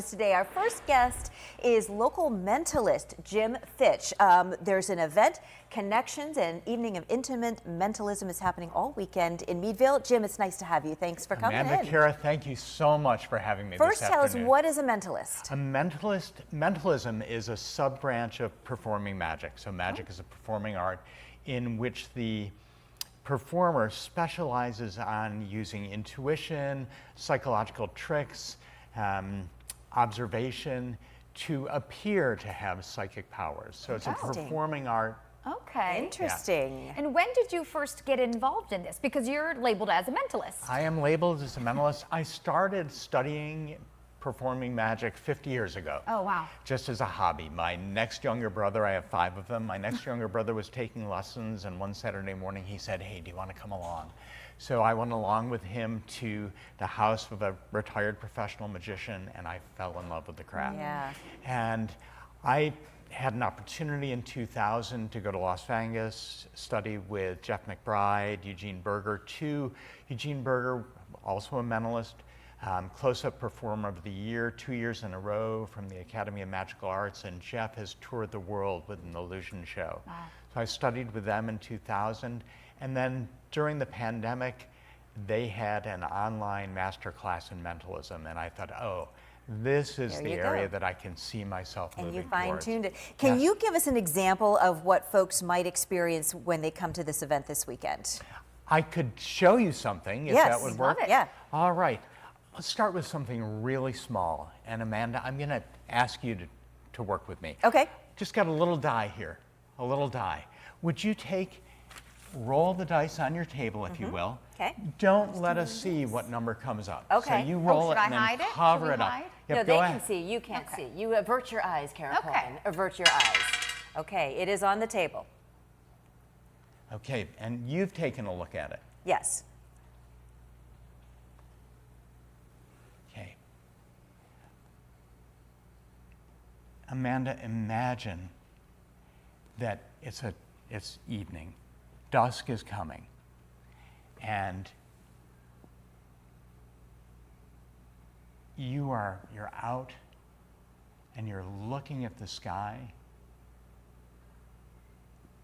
Today, our first guest is local mentalist Jim Fitch. There's an event, Connections, and Evening of Intimate Mentalism is happening all weekend in Meadville. Jim, it's nice to have you. Thanks for coming Amanda, in. Kara, thank you so much for having me First, this tell us, afternoon. what is a mentalist? Mentalism is a sub-branch of performing magic. So magic is a performing art in which the performer specializes on using intuition, psychological tricks, observation to appear to have psychic powers. So it's a performing art. Okay. Interesting. Yeah. And when did you first get involved in this? Because you're labeled as a mentalist. I am labeled as a mentalist. I started studying performing magic 50 years ago. Oh, wow. Just as a hobby. My next younger brother, I have 5 of them, my next younger brother was taking lessons, and one Saturday morning he said, "Hey, do you want to come along?" So I went along with him to the house of a retired professional magician, and I fell in love with the craft. Yeah. And I had an opportunity in 2000 to go to Las Vegas, study with Jeff McBride, Eugene Berger. Eugene Berger, also a mentalist, close-up performer of the year, 2 years in a row from the Academy of Magical Arts, and Jeff has toured the world with an illusion show. Wow. So I studied with them in 2000, and then during the pandemic, they had an online masterclass in mentalism, and I thought, oh, this is the area that I can see myself moving And you towards. fine-tuned it. Can you give us an example of what folks might experience when they come to this event this weekend? I could show you something if that would work. Love it. Yeah. All right. Let's start with something really small. And Amanda, I'm going to ask you to work with me. Okay. Just got a little die here, a little die. Would you roll the dice on your table, if you will. Okay. Don't let us see what number comes up. Okay. So you roll it and then cover it up. No, Yep, they go can ahead. see. You can't see. You avert your eyes, Kara Okay. Cohen. Avert your eyes. Okay, it is on the table. Okay, and you've taken a look at it. Yes. Okay. Amanda, imagine that it's evening. Dusk is coming. And you're out and you're looking at the sky.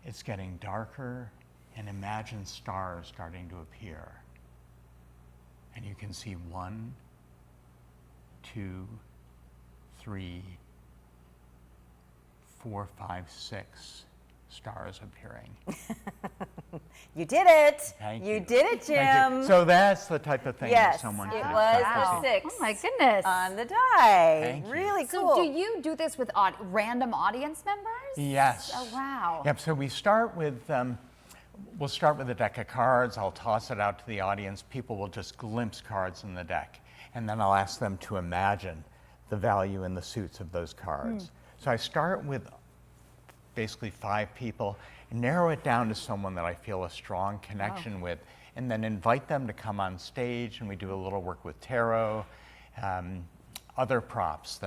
It's getting darker, and imagine stars starting to appear. And you can see 1, 2, 3, 4, 5, 6 stars appearing. You did it. Thank You you. did it, Jim. Thank you. So that's the type of thing that Yes, someone it could was expect the to see. 6 Oh my goodness. on the die. Thank you. Really So cool. do you do this with random audience members? Yes. Oh, wow. Yep, so we start with, we'll start with a deck of cards. I'll toss it out to the audience. People will just glimpse cards in the deck. And then I'll ask them to imagine the value and the suits of those cards. So I start with basically 5 people, narrow it down to someone that I feel a strong connection with, and then invite them to come on stage, and we do a little work with tarot, other props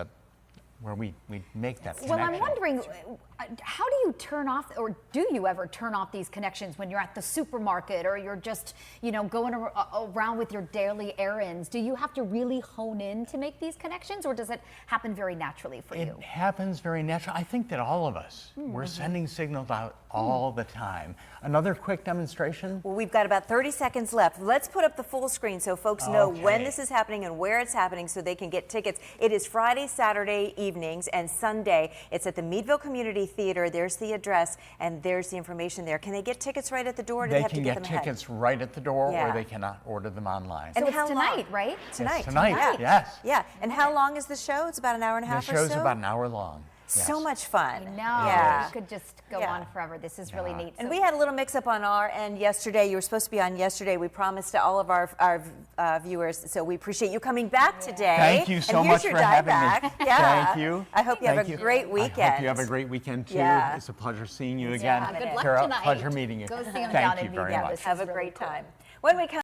where we make that connection. Well, I'm wondering, how do you turn off, or do you ever turn off these connections when you're at the supermarket, or you're just, going around with your daily errands? Do you have to really hone in to make these connections, or does it happen very naturally for you? It happens very naturally. I think that all of us, we're sending signals out all the time. Another quick demonstration. Well, we've got about 30 seconds left. Let's put up the full screen so folks know when Okay. this is happening and where it's happening so they can get tickets. It is Friday, Saturday evenings, and Sunday. It's at the Meadville Community Theater. There's the address, and there's the information there. Can they get tickets right at the door, or do they have to can get get them ahead? tickets right at the door, Yeah. or they can order them online. And So it's how tonight, long? right? Tonight. It's tonight, yes. Yeah. And how long is the show? It's about an hour and a The half or so? show's about an hour long. So Yes. much fun. No, Yeah. it could just go Yeah. on forever. This is really neat. And So- we had a little mix-up on our end yesterday. You were supposed to be on yesterday. We promised to all of our viewers, so we appreciate you coming back today. Thank you so and here's much your for die having back. me. Yeah. Thank you. I hope you have a great weekend. I hope you have a great weekend too. Yeah. It's a pleasure seeing you Yeah, again. good luck Kara, tonight. pleasure meeting you. Go see 'em Thank down you in very Meadville. much. This Have is a really great cool. time. When we come